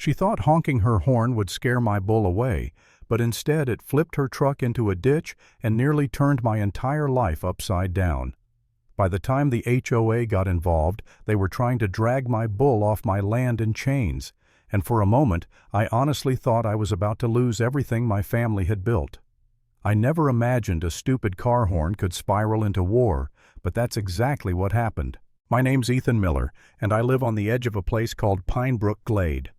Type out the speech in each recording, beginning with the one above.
She thought honking her horn would scare my bull away, but instead it flipped her truck into a ditch and nearly turned my entire life upside down. By the time the HOA got involved, they were trying to drag my bull off my land in chains, and for a moment I honestly thought I was about to lose everything my family had built. I never imagined a stupid car horn could spiral into war, but that's exactly what happened. My name's Ethan Miller, and I live on the edge of a place called Pinebrook Glade.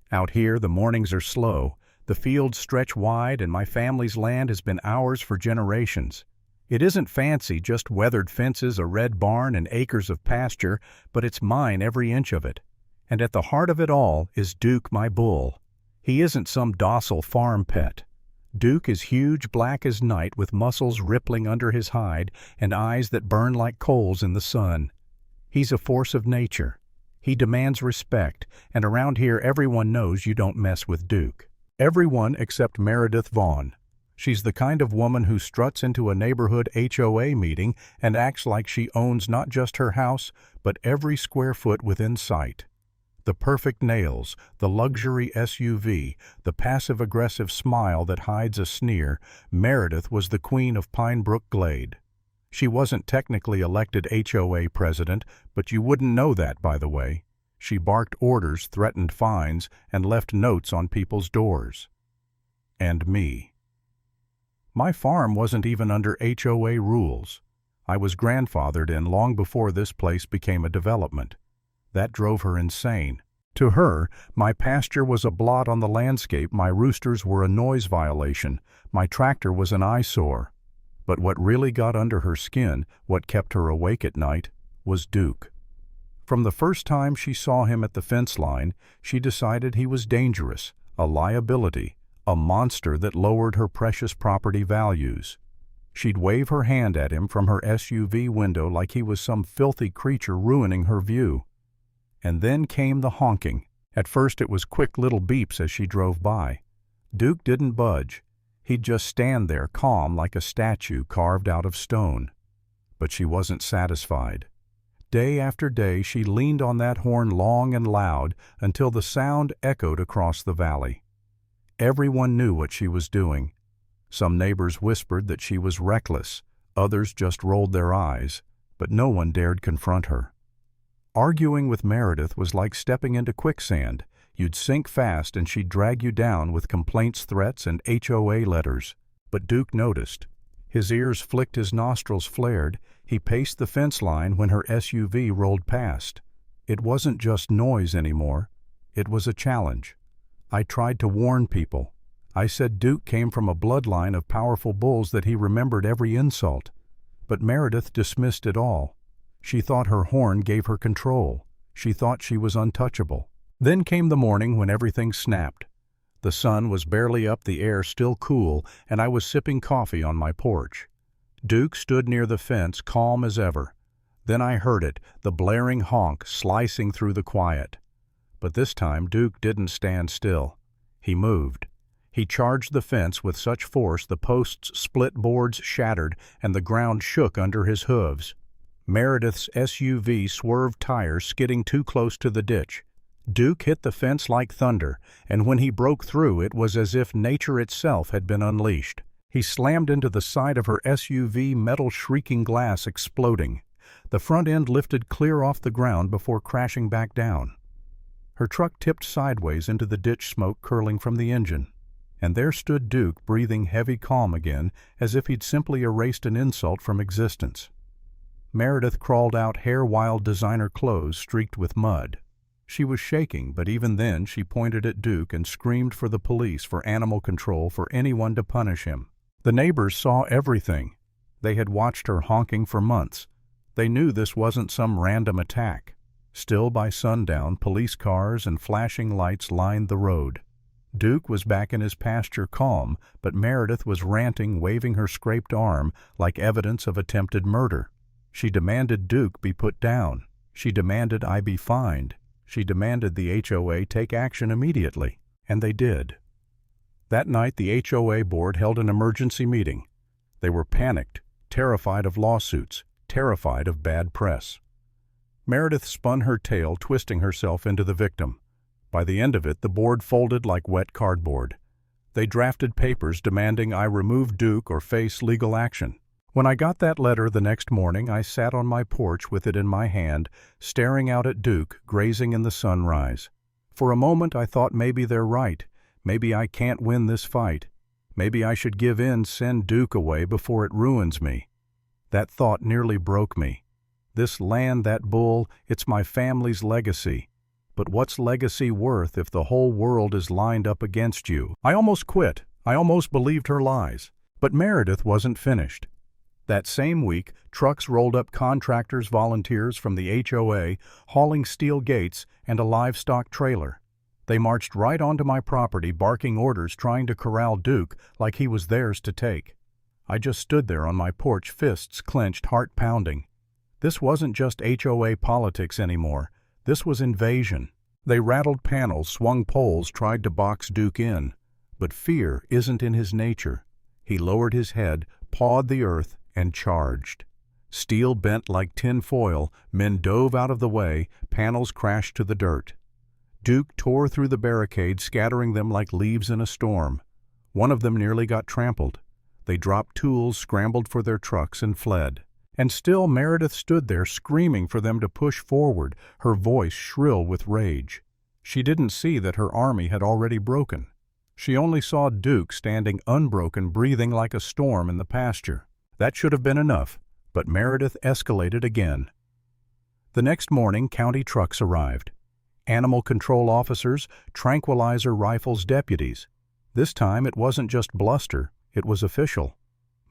Out here, the mornings are slow, the fields stretch wide, and my family's land has been ours for generations. It isn't fancy, just weathered fences, a red barn, and acres of pasture, but it's mine, every inch of it. And at the heart of it all is Duke, my bull. He isn't some docile farm pet. Duke is huge, black as night, with muscles rippling under his hide and eyes that burn like coals in the sun. He's a force of nature. He demands respect, and around here everyone knows you don't mess with Duke. Everyone except Meredith Vaughn. She's the kind of woman who struts into a neighborhood HOA meeting and acts like she owns not just her house, but every square foot within sight. The perfect nails, the luxury SUV, the passive-aggressive smile that hides a sneer, Meredith was the queen of Pinebrook Glade. She wasn't technically elected HOA president, but you wouldn't know that, by the way. She barked orders, threatened fines, and left notes on people's doors. And me. My farm wasn't even under HOA rules. I was grandfathered in long before this place became a development. That drove her insane. To her, my pasture was a blot on the landscape, my roosters were a noise violation, my tractor was an eyesore. But what really got under her skin, what kept her awake at night, was Duke. From the first time she saw him at the fence line, she decided he was dangerous, a liability, a monster that lowered her precious property values. She'd wave her hand at him from her SUV window like he was some filthy creature ruining her view. And then came the honking. At first it was quick little beeps as she drove by. Duke didn't budge. He'd just stand there calm like a statue carved out of stone. But she wasn't satisfied. Day after day she leaned on that horn long and loud until the sound echoed across the valley. Everyone knew what she was doing. Some neighbors whispered that she was reckless, others just rolled their eyes, but no one dared confront her. Arguing with Meredith was like stepping into quicksand. You'd sink fast and she'd drag you down with complaints, threats, and HOA letters. But Duke noticed. His ears flicked, his nostrils flared. He paced the fence line when her SUV rolled past. It wasn't just noise anymore. It was a challenge. I tried to warn people. I said Duke came from a bloodline of powerful bulls, that he remembered every insult. But Meredith dismissed it all. She thought her horn gave her control. She thought she was untouchable. Then came the morning when everything snapped. The sun was barely up, the air still cool, and I was sipping coffee on my porch. Duke stood near the fence, calm as ever. Then I heard it, the blaring honk slicing through the quiet. But this time Duke didn't stand still. He moved. He charged the fence with such force the posts split, boards shattered, and the ground shook under his hooves. Meredith's SUV swerved tires, skidding too close to the ditch. Duke hit the fence like thunder, and when he broke through, it was as if nature itself had been unleashed. He slammed into the side of her SUV, metal shrieking glass exploding. The front end lifted clear off the ground before crashing back down. Her truck tipped sideways into the ditch, smoke curling from the engine. And there stood Duke, breathing heavy calm again, as if he'd simply erased an insult from existence. Meredith crawled out, hair-wild designer clothes streaked with mud. She was shaking, but even then she pointed at Duke and screamed for the police, for animal control, for anyone to punish him. The neighbors saw everything. They had watched her honking for months. They knew this wasn't some random attack. Still, by sundown, police cars and flashing lights lined the road. Duke was back in his pasture, calm, but Meredith was ranting, waving her scraped arm like evidence of attempted murder. She demanded Duke be put down. She demanded I be fined. She demanded the HOA take action immediately. And they did. That night the HOA board held an emergency meeting. They were panicked, terrified of lawsuits, terrified of bad press. Meredith spun her tale, twisting herself into the victim. By the end of it, the board folded like wet cardboard. They drafted papers demanding I remove Duke or face legal action. When I got that letter the next morning, I sat on my porch with it in my hand, staring out at Duke grazing in the sunrise. For a moment I thought maybe they're right. Maybe I can't win this fight. Maybe I should give in, send Duke away before it ruins me. That thought nearly broke me. This land, that bull, it's my family's legacy. But what's legacy worth if the whole world is lined up against you? I almost quit. I almost believed her lies. But Meredith wasn't finished. That same week, trucks rolled up contractors, volunteers from the HOA, hauling steel gates and a livestock trailer. They marched right onto my property, barking orders, trying to corral Duke like he was theirs to take. I just stood there on my porch, fists clenched, heart pounding. This wasn't just HOA politics anymore. This was invasion. They rattled panels, swung poles, tried to box Duke in. But fear isn't in his nature. He lowered his head, pawed the earth, and charged. Steel bent like tin foil, men dove out of the way, panels crashed to the dirt. Duke tore through the barricade, scattering them like leaves in a storm. One of them nearly got trampled. They dropped tools, scrambled for their trucks, and fled. And still Meredith stood there, screaming for them to push forward, her voice shrill with rage. She didn't see that her army had already broken. She only saw Duke standing unbroken, breathing like a storm in the pasture. That should have been enough, but Meredith escalated again. The next morning, county trucks arrived. Animal control officers, tranquilizer rifles deputies. This time it wasn't just bluster, it was official.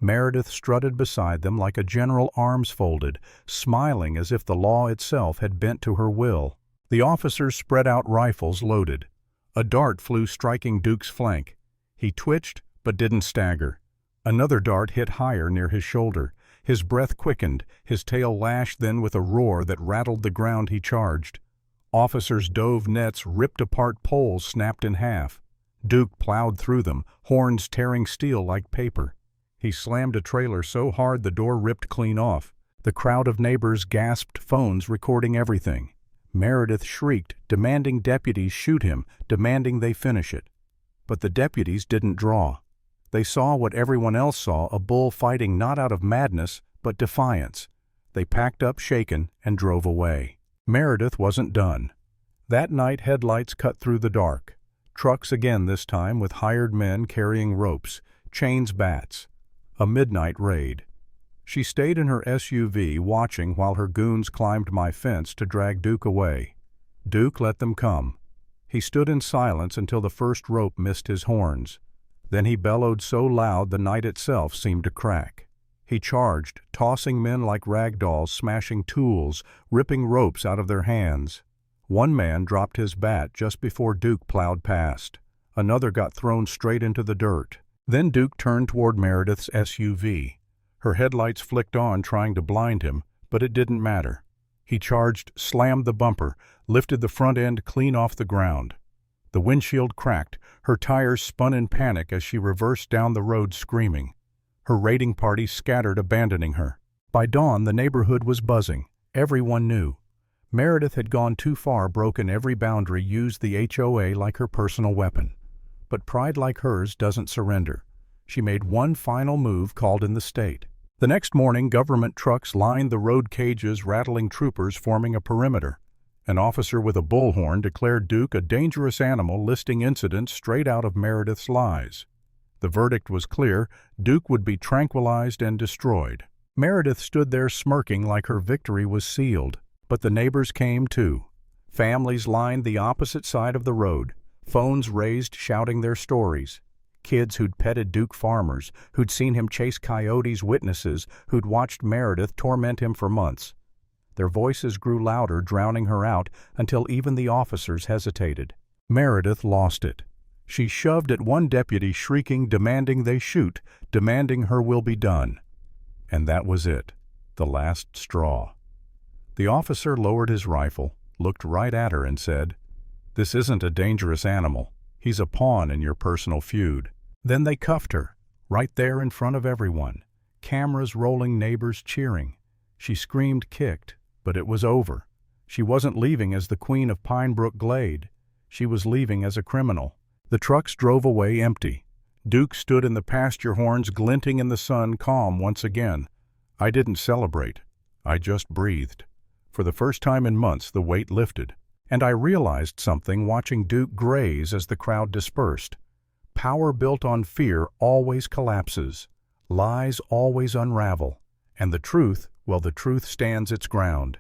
Meredith strutted beside them like a general, arms folded, smiling as if the law itself had bent to her will. The officers spread out rifles loaded. A dart flew, striking Duke's flank. He twitched, but didn't stagger. Another dart hit higher near his shoulder. His breath quickened, his tail lashed, then with a roar that rattled the ground he charged. Officers dove nets, ripped apart poles, snapped in half. Duke plowed through them, horns tearing steel like paper. He slammed a trailer so hard the door ripped clean off. The crowd of neighbors gasped, phones recording everything. Meredith shrieked, demanding deputies shoot him, demanding they finish it. But the deputies didn't draw. They saw what everyone else saw, a bull fighting not out of madness, but defiance. They packed up shaken and drove away. Meredith wasn't done. That night headlights cut through the dark. Trucks again, this time with hired men carrying ropes, chains, bats. A midnight raid. She stayed in her SUV, watching while her goons climbed my fence to drag Duke away. Duke let them come. He stood in silence until the first rope missed his horns. Then he bellowed so loud the night itself seemed to crack. He charged, tossing men like rag dolls, smashing tools, ripping ropes out of their hands. One man dropped his bat just before Duke plowed past. Another got thrown straight into the dirt. Then Duke turned toward Meredith's SUV. Her headlights flicked on, trying to blind him, but it didn't matter. He charged, slammed the bumper, lifted the front end clean off the ground. The windshield cracked, her tires spun in panic as she reversed down the road screaming. Her raiding party scattered, abandoning her. By dawn, the neighborhood was buzzing. Everyone knew. Meredith had gone too far, broken every boundary, used the HOA like her personal weapon. But pride like hers doesn't surrender. She made one final move called in the state. The next morning, government trucks lined the road cages, rattling troopers forming a perimeter. An officer with a bullhorn declared Duke a dangerous animal, listing incidents straight out of Meredith's lies. The verdict was clear: Duke would be tranquilized and destroyed. Meredith stood there smirking like her victory was sealed. But the neighbors came too. Families lined the opposite side of the road, phones raised, shouting their stories. Kids who'd petted Duke, farmers who'd seen him chase coyotes, witnesses who'd watched Meredith torment him for months. Their voices grew louder, drowning her out until even the officers hesitated. Meredith lost it. She shoved at one deputy, shrieking, demanding they shoot, demanding her will be done. And that was it, the last straw. The officer lowered his rifle, looked right at her and said, "This isn't a dangerous animal. He's a pawn in your personal feud." Then they cuffed her, right there in front of everyone. Cameras rolling, neighbors cheering. She screamed, kicked, but it was over. She wasn't leaving as the queen of Pinebrook Glade. She was leaving as a criminal. The trucks drove away empty. Duke stood in the pasture horns glinting in the sun, calm once again. I didn't celebrate. I just breathed. For the first time in months, the weight lifted. And I realized something watching Duke graze as the crowd dispersed. Power built on fear always collapses. Lies always unravel. And the truth, well, the truth stands its ground.